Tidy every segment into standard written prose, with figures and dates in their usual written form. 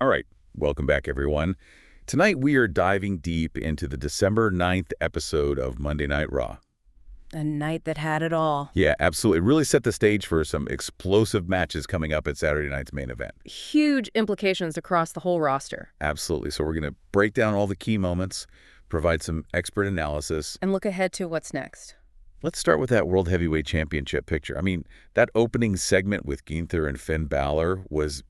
All right, welcome back, everyone. Tonight, we are diving deep into the December 9th episode of Monday Night Raw. A night that had it all. Yeah, absolutely. It really set the stage for some explosive matches coming up at Saturday night's main event. Huge implications across the whole roster. Absolutely. So we're going to break down all the key moments, provide some expert analysis. And look ahead to what's next. Let's start with that World Heavyweight Championship picture. I mean, that opening segment with Gunther and Finn Balor was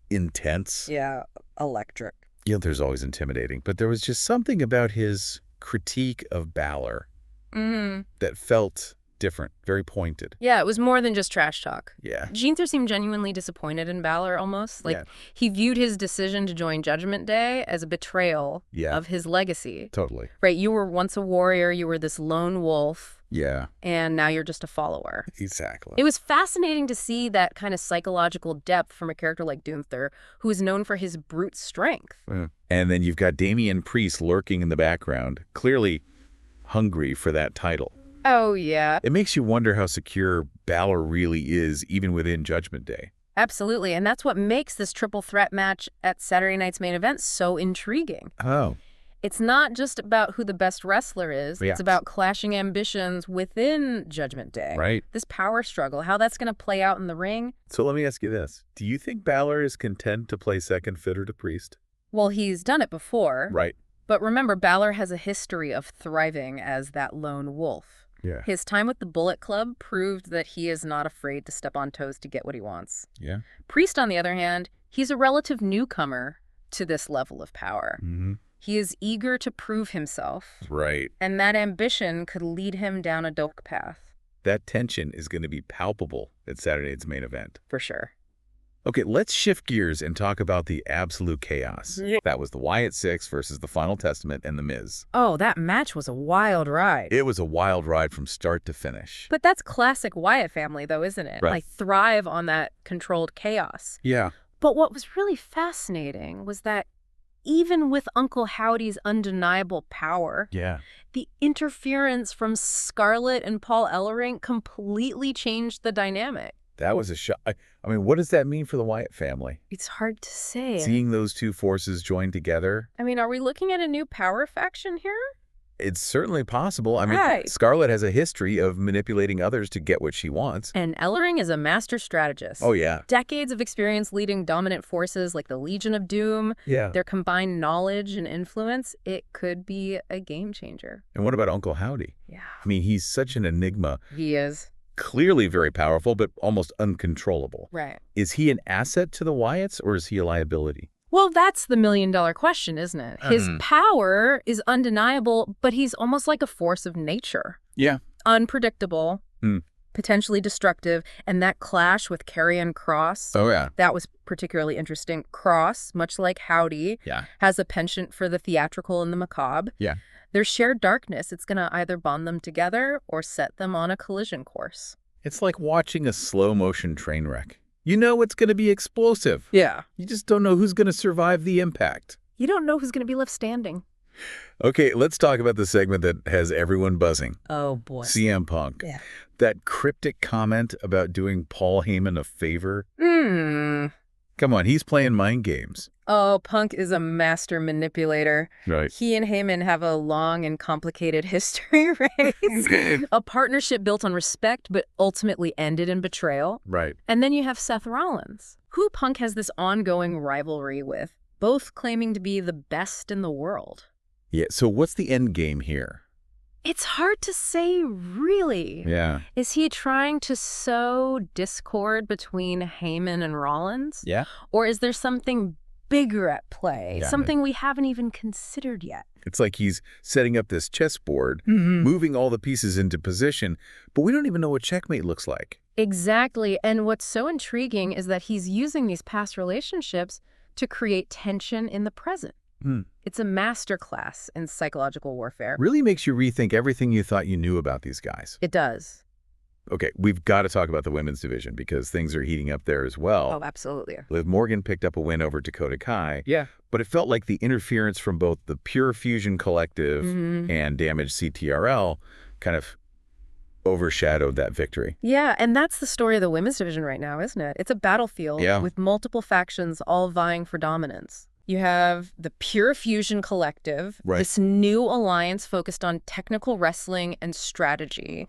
intense. Yeah, electric. Gunther's always intimidating, but there was just something about his critique of Balor that felt different, very pointed. Yeah, it was more than just trash talk. Yeah. Gunther seemed genuinely disappointed in Balor almost. He viewed his decision to join Judgment Day as a betrayal of his legacy. Totally. Right, you were once a warrior, you were this lone wolf. Yeah. And now you're just a follower. Exactly. It was fascinating to see that kind of psychological depth from a character like Gunther, who is known for his brute strength. And then you've got Damian Priest lurking in the background, clearly hungry for that title. Oh, yeah. It makes you wonder how secure Balor really is, even within Judgment Day. Absolutely, and that's what makes this triple threat match at Saturday night's main event so intriguing. Oh. It's not just about who the best wrestler is. Yeah. It's about clashing ambitions within Judgment Day. Right. This power struggle, how that's going to play out in the ring. So let me ask you this. Do you think Balor is content to play second fiddle to Priest? Well, he's done it before. Right. But remember, Balor has a history of thriving as that lone wolf. Yeah. His time with the Bullet Club proved that he is not afraid to step on toes to get what he wants. Yeah. Priest, on the other hand, he's a relative newcomer to this level of power. He is eager to prove himself. Right. And that ambition could lead him down a dark path. That tension is going to be palpable at Saturday's main event. For sure. Okay, let's shift gears and talk about the absolute chaos. That was the Wyatt Six versus the Final Testament and The Miz. Oh, that match was a wild ride. It was a wild ride from start to finish. But that's classic Wyatt family, though, isn't it? Right. Like, thrive on that controlled chaos. Yeah. But what was really fascinating was that even with Uncle Howdy's undeniable power, the interference from Scarlett and Paul Ellering completely changed the dynamic. That was a shock. I mean, what does that mean for the Wyatt family? It's hard to say. Seeing those two forces join together? I mean, are we looking at a new power faction here? It's certainly possible. I mean, Right. Scarlett has a history of manipulating others to get what she wants. And Ellering is a master strategist. Oh, yeah. Decades of experience leading dominant forces like the Legion of Doom. Yeah. Their combined knowledge and influence, it could be a game changer. And what about Uncle Howdy? Yeah. I mean, he's such an enigma. He is. Clearly very powerful, but almost uncontrollable. Right. Is he an asset to the Wyatts, or is he a liability? Well, that's the million-dollar question, isn't it? His power is undeniable, but he's almost like a force of nature. Yeah. Unpredictable, potentially destructive, and that clash with Karrion Kross, Oh, yeah. that was particularly interesting. Kross, much like Howdy, has a penchant for the theatrical and the macabre. Yeah. Their shared darkness, it's going to either bond them together or set them on a collision course. It's like watching a slow-motion train wreck. You know it's going to be explosive. Yeah. You just don't know who's going to survive the impact. You don't know who's going to be left standing. Okay, let's talk about the segment that has everyone buzzing. Oh, boy. CM Punk. Yeah. That cryptic comment about doing Paul Heyman a favor. Come on, he's playing mind games. Oh, Punk is a master manipulator. Right. He and Heyman have a long and complicated history, right? A partnership built on respect, but ultimately ended in betrayal. Right. And then you have Seth Rollins, who Punk has this ongoing rivalry with, both claiming to be the best in the world. Yeah, so what's the end game here? It's hard to say, really. Yeah. Is he trying to sow discord between Heyman and Rollins? Yeah. Or is there something bigger at play, Yeah. something we haven't even considered yet? It's like he's setting up this chessboard, moving all the pieces into position, but we don't even know what checkmate looks like. Exactly. And what's so intriguing is that he's using these past relationships to create tension in the present. It's a masterclass in psychological warfare. Really makes you rethink everything you thought you knew about these guys. It does. Okay, we've got to talk about the women's division because things are heating up there as well. Oh, absolutely. Liv Morgan picked up a win over Dakota Kai. Yeah. But it felt like the interference from both the Pure Fusion Collective and Damaged CTRL kind of overshadowed that victory. Yeah, and that's the story of the women's division right now, isn't it? It's a battlefield with multiple factions all vying for dominance. You have the Pure Fusion Collective, this new alliance focused on technical wrestling and strategy.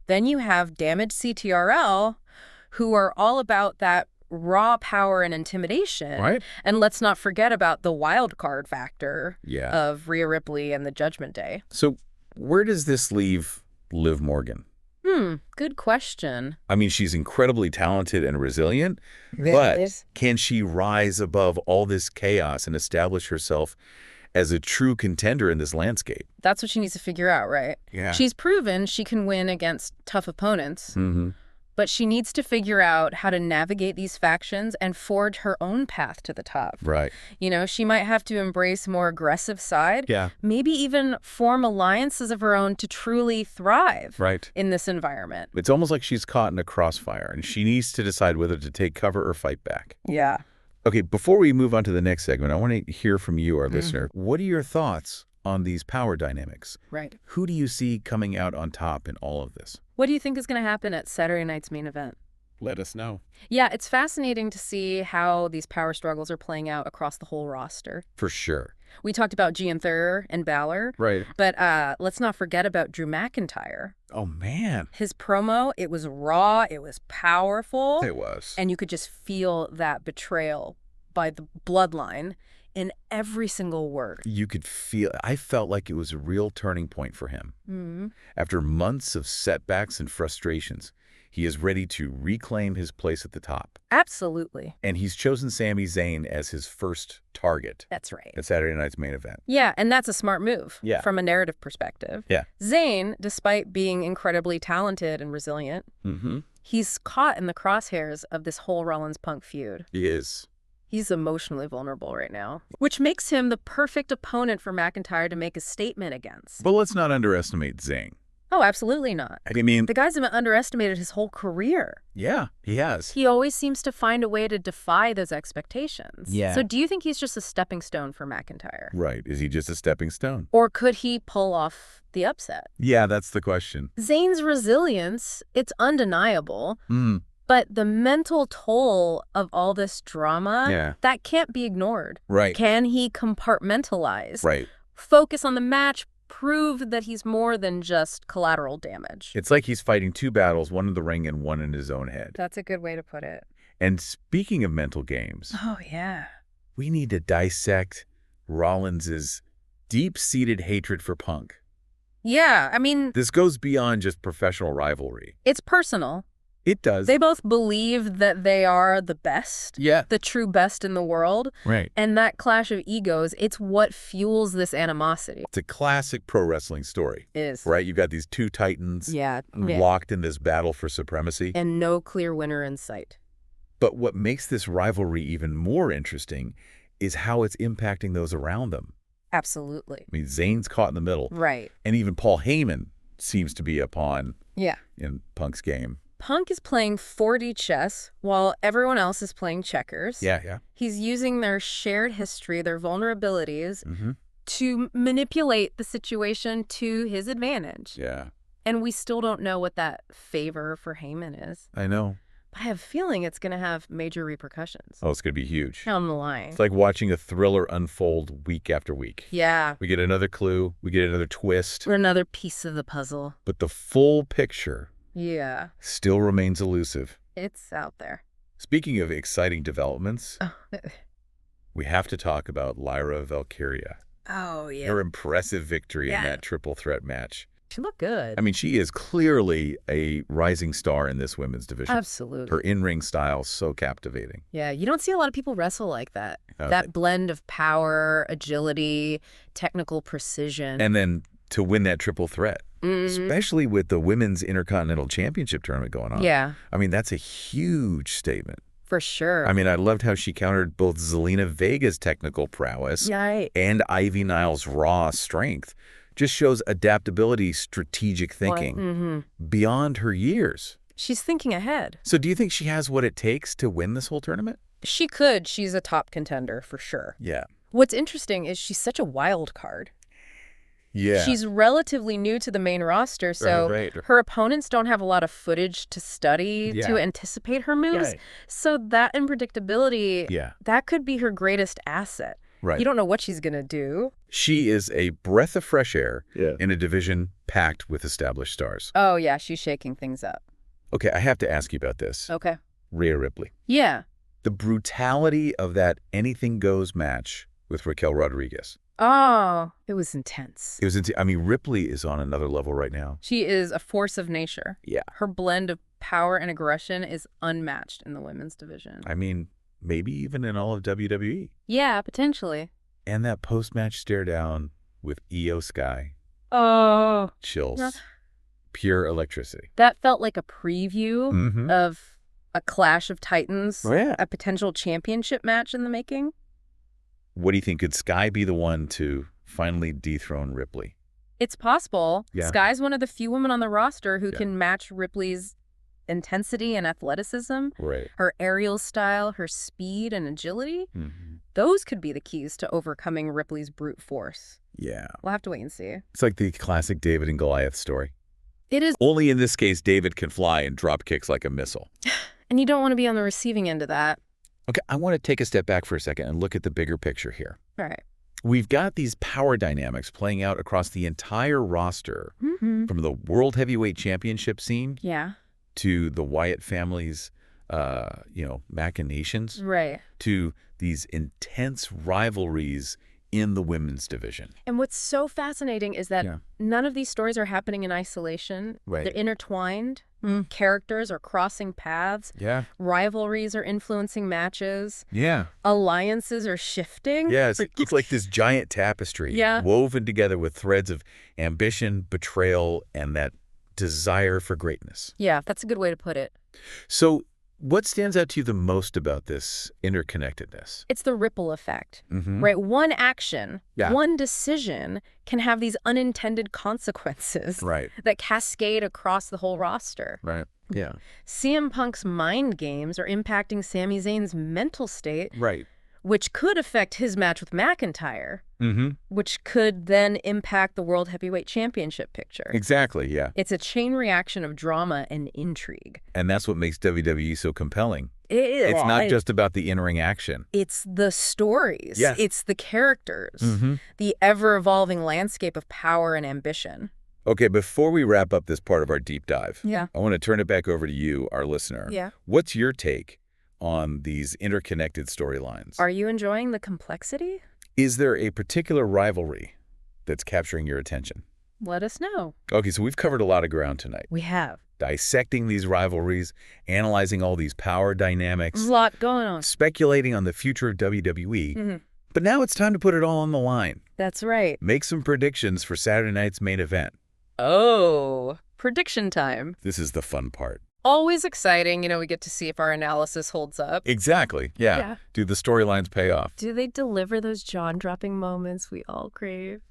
Then you have Damaged CTRL, who are all about that raw power and intimidation. And let's not forget about the wild card factor of Rhea Ripley and the Judgment Day. So where does this leave Liv Morgan? Good question. I mean, she's incredibly talented and resilient, but can she rise above all this chaos and establish herself as a true contender in this landscape? That's what she needs to figure out, right? Yeah. She's proven she can win against tough opponents. But she needs to figure out how to navigate these factions and forge her own path to the top. You know, she might have to embrace a more aggressive side. Maybe even form alliances of her own to truly thrive in this environment. It's almost like she's caught in a crossfire, and she needs to decide whether to take cover or fight back. Okay, before we move on to the next segment, I want to hear from you, our listener. What are your thoughts on these power dynamics? Who do you see coming out on top in all of this? What do you think is going to happen at Saturday night's main event? Let us know. Yeah, it's fascinating to see how these power struggles are playing out across the whole roster. For sure. We talked about GUNTHER and Balor. But let's not forget about Drew McIntyre. Oh, man. His promo, it was raw, it was powerful. It was. And you could just feel that betrayal by the bloodline in every single word. You could feel, I felt like it was a real turning point for him. After months of setbacks and frustrations, he is ready to reclaim his place at the top. Absolutely. And he's chosen Sami Zayn as his first target. That's right. At Saturday night's main event. Yeah, and that's a smart move from a narrative perspective. Zayn, despite being incredibly talented and resilient, he's caught in the crosshairs of this whole Rollins-Punk feud. He is. He's emotionally vulnerable right now, which makes him the perfect opponent for McIntyre to make a statement against. But let's not underestimate Zayn. Oh, absolutely not. I mean, the guy's underestimated his whole career. Yeah, he has. He always seems to find a way to defy those expectations. So do you think he's just a stepping stone for McIntyre? Right. Is he just a stepping stone? Or could he pull off the upset? Yeah, that's the question. Zayn's resilience, it's undeniable. But the mental toll of all this drama, that can't be ignored. Can he compartmentalize? Focus on the match, prove that he's more than just collateral damage. It's like he's fighting two battles, one in the ring and one in his own head. That's a good way to put it. And speaking of mental games, we need to dissect Rollins's deep-seated hatred for Punk. Yeah, I mean, this goes beyond just professional rivalry. It's personal. It does. They both believe that they are the best. The true best in the world. And that clash of egos, it's what fuels this animosity. It's a classic pro wrestling story. It is. Right? You've got these two titans locked in this battle for supremacy. And no clear winner in sight. But what makes this rivalry even more interesting is how it's impacting those around them. Absolutely. I mean, Zayn's caught in the middle. Right. And even Paul Heyman seems to be a pawn in Punk's game. Punk is playing 4D chess while everyone else is playing checkers. He's using their shared history, their vulnerabilities, to manipulate the situation to his advantage. And we still don't know what that favor for Heyman is. I know. But I have a feeling it's going to have major repercussions. Oh, it's going to be huge. Down the line. It's like watching a thriller unfold week after week. We get another clue. We get another twist. Or another piece of the puzzle. But the full picture still remains elusive. It's out there. Speaking of exciting developments, we have to talk about Lyra Valkyria. Her impressive victory in that triple threat match. She looked good. I mean, she is clearly a rising star in this women's division. Absolutely. Her in-ring style so captivating. Yeah, you don't see a lot of people wrestle like that. That blend of power, agility, technical precision. And then to win that triple threat. Especially with the Women's Intercontinental Championship tournament going on. I mean, that's a huge statement. For sure. I mean, I loved how she countered both Zelina Vega's technical prowess and Ivy Niles' raw strength. Just shows adaptability, strategic thinking beyond her years. She's thinking ahead. So do you think she has what it takes to win this whole tournament? She could. She's a top contender for sure. What's interesting is she's such a wild card. Yeah. She's relatively new to the main roster, so her opponents don't have a lot of footage to study to anticipate her moves. Right. So that unpredictability, that could be her greatest asset. Right. You don't know what she's going to do. She is a breath of fresh air in a division packed with established stars. Oh, yeah, she's shaking things up. Okay, I have to ask you about this. Okay. Rhea Ripley. Yeah. The brutality of that anything goes match with Raquel Rodriguez. Oh, it was intense. It was I mean, Ripley is on another level right now. She is a force of nature. Yeah. Her blend of power and aggression is unmatched in the women's division. I mean, maybe even in all of WWE. Yeah, potentially. And that post-match stare down with Io Sky. Oh. Chills. Yeah. Pure electricity. That felt like a preview of a clash of titans, a potential championship match in the making. What do you think? Could Sky be the one to finally dethrone Ripley? It's possible. Yeah. Sky's one of the few women on the roster who can match Ripley's intensity and athleticism, her aerial style, her speed and agility. Those could be the keys to overcoming Ripley's brute force. Yeah. We'll have to wait and see. It's like the classic David and Goliath story. It is. Only in this case, David can fly and drop kicks like a missile. And you don't want to be on the receiving end of that. Okay, I want to take a step back for a second and look at the bigger picture here. All right. We've got these power dynamics playing out across the entire roster, from the World Heavyweight Championship scene to the Wyatt family's, machinations, to these intense rivalries in the women's division. And what's so fascinating is that none of these stories are happening in isolation. They're intertwined. Characters are crossing paths. Rivalries are influencing matches. Alliances are shifting. It's like this giant tapestry woven together with threads of ambition, betrayal, and that desire for greatness. Yeah, that's a good way to put it. So what stands out to you the most about this interconnectedness? It's the ripple effect, right? One action, one decision can have these unintended consequences that cascade across the whole roster. CM Punk's mind games are impacting Sami Zayn's mental state, which could affect his match with McIntyre, which could then impact the World Heavyweight Championship picture. Exactly, yeah. It's a chain reaction of drama and intrigue. And that's what makes WWE so compelling. It's not just about the in-ring action. It's the stories. It's the characters. The ever-evolving landscape of power and ambition. Okay, before we wrap up this part of our deep dive, I want to turn it back over to you, our listener. What's your take on these interconnected storylines? Are you enjoying the complexity? Is there a particular rivalry that's capturing your attention? Let us know. Okay, so we've covered a lot of ground tonight. We have. Dissecting these rivalries, analyzing all these power dynamics. There's a lot going on. Speculating on the future of WWE. But now it's time to put it all on the line. That's right. Make some predictions for Saturday night's main event. Oh, prediction time. This is the fun part. Always exciting. We get to see if our analysis holds up. Exactly. Yeah. Do the storylines pay off? Do they deliver those jaw-dropping moments we all crave?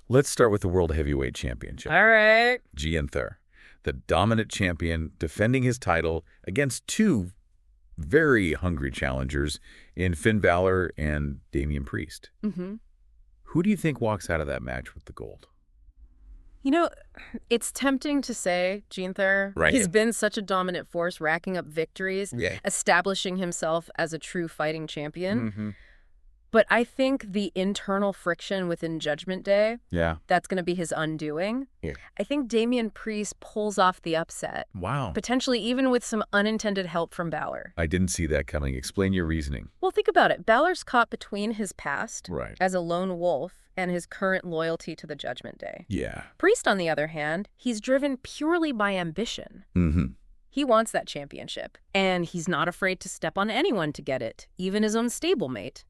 Let's start with the World Heavyweight Championship. All right. GUNTHER, the dominant champion, defending his title against two very hungry challengers in Finn Balor and Damian Priest. Who do you think walks out of that match with the gold? It's tempting to say GUNTHER. He's been such a dominant force, racking up victories, establishing himself as a true fighting champion. But I think the internal friction within Judgment Day, that's going to be his undoing. I think Damian Priest pulls off the upset. Wow. Potentially even with some unintended help from Balor. I didn't see that coming. Explain your reasoning. Well, think about it. Balor's caught between his past as a lone wolf and his current loyalty to the Judgment Day. Priest, on the other hand, he's driven purely by ambition. He wants that championship, and he's not afraid to step on anyone to get it, even his own stablemate.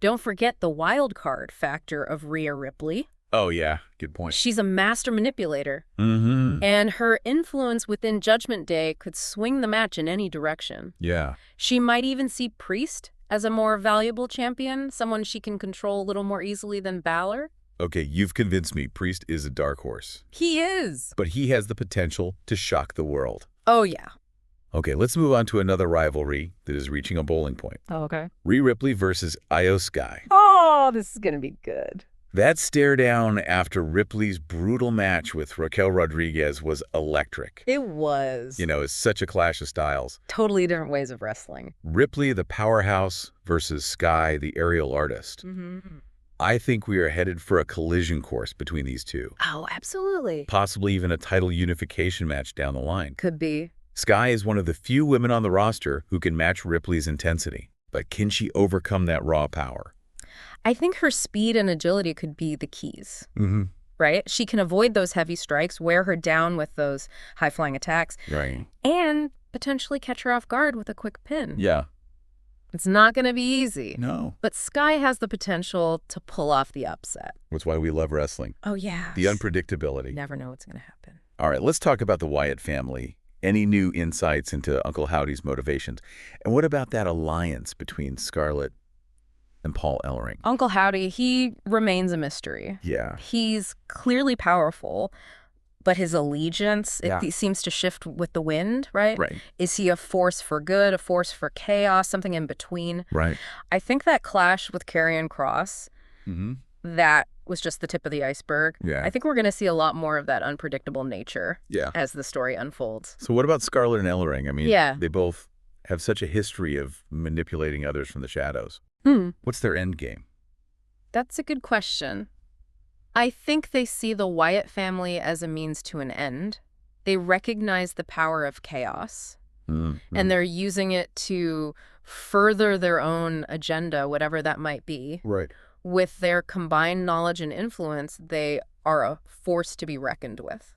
Don't forget the wild card factor of Rhea Ripley. Oh, yeah. Good point. She's a master manipulator. And her influence within Judgment Day could swing the match in any direction. She might even see Priest as a more valuable champion, someone she can control a little more easily than Balor. Okay, you've convinced me. Priest is a dark horse. He is. But he has the potential to shock the world. Oh, yeah. Okay, let's move on to another rivalry that is reaching a boiling point. Oh, okay. Rhea Ripley versus Io Sky. Oh, this is going to be good. That stare down after Ripley's brutal match with Raquel Rodriguez was electric. It was. You know, it's such a clash of styles. Totally different ways of wrestling. Ripley, the powerhouse, versus Sky, the aerial artist. I think we are headed for a collision course between these two. Oh, absolutely. Possibly even a title unification match down the line. Could be. Sky is one of the few women on the roster who can match Ripley's intensity. But can she overcome that raw power? I think her speed and agility could be the keys, right? She can avoid those heavy strikes, wear her down with those high-flying attacks, right, and potentially catch her off guard with a quick pin. Yeah. It's not going to be easy. No. But Sky has the potential to pull off the upset. That's why we love wrestling. Oh, yeah. The unpredictability. Never know what's going to happen. All right, let's talk about the Wyatt family. Any new insights into Uncle Howdy's motivations? And what about that alliance between Scarlett and Paul Ellering? Uncle Howdy, he remains a mystery. Yeah. He's clearly powerful, but his allegiance, it seems to shift with the wind, right? Right. Is he a force for good, a force for chaos, something in between? Right. I think that clash with Karrion Kross, that was just the tip of the iceberg. Yeah. I think we're going to see a lot more of that unpredictable nature as the story unfolds. So what about Scarlett and Ellering? I mean, they both have such a history of manipulating others from the shadows. What's their end game? That's a good question. I think they see the Wyatt family as a means to an end. They recognize the power of chaos, and they're using it to further their own agenda, whatever that might be. Right. With their combined knowledge and influence, they are a force to be reckoned with.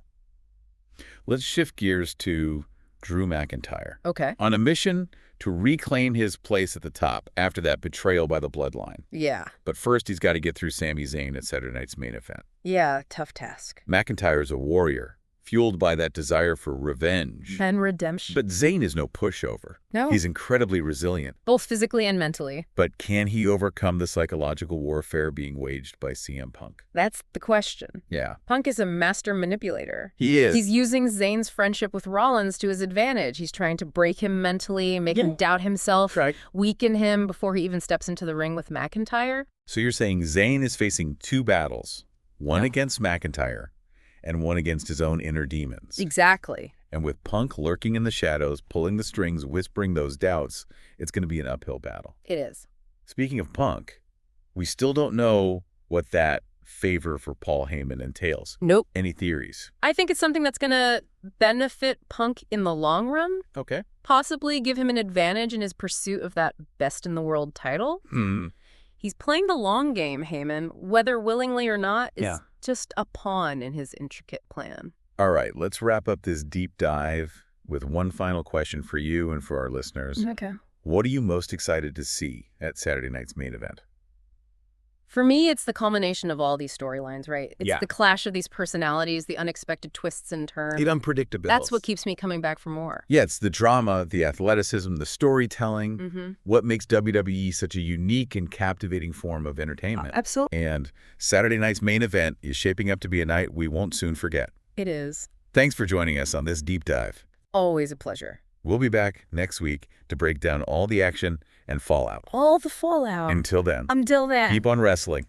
Let's shift gears to Drew McIntyre. Okay. On a mission to reclaim his place at the top after that betrayal by the Bloodline. Yeah. But first, he's got to get through Sami Zayn at Saturday night's main event. Yeah, tough task. McIntyre is a warrior, fueled by that desire for revenge. And redemption. But Zayn is no pushover. No. He's incredibly resilient. Both physically and mentally. But can he overcome the psychological warfare being waged by CM Punk? That's the question. Yeah. Punk is a master manipulator. He is. He's using Zayn's friendship with Rollins to his advantage. He's trying to break him mentally, make him doubt himself, weaken him before he even steps into the ring with McIntyre. So you're saying Zayn is facing two battles, one against McIntyre and one against his own inner demons. Exactly. And with Punk lurking in the shadows, pulling the strings, whispering those doubts, it's going to be an uphill battle. It is. Speaking of Punk, we still don't know what that favor for Paul Heyman entails. Nope. Any theories? I think it's something that's going to benefit Punk in the long run. Okay. Possibly give him an advantage in his pursuit of that best-in-the-world title. He's playing the long game, Heyman, whether willingly or not, is just a pawn in his intricate plan. All right, let's wrap up this deep dive with one final question for you and for our listeners. Okay. What are you most excited to see at Saturday night's main event? For me, it's the culmination of all these storylines, right? It's the clash of these personalities, the unexpected twists and turns. The unpredictability. That's what keeps me coming back for more. Yeah, it's the drama, the athleticism, the storytelling, what makes WWE such a unique and captivating form of entertainment. Absolutely. And Saturday night's main event is shaping up to be a night we won't soon forget. It is. Thanks for joining us on this deep dive. Always a pleasure. We'll be back next week to break down all the action and fallout. All the fallout. Until then. Until then. Keep on wrestling.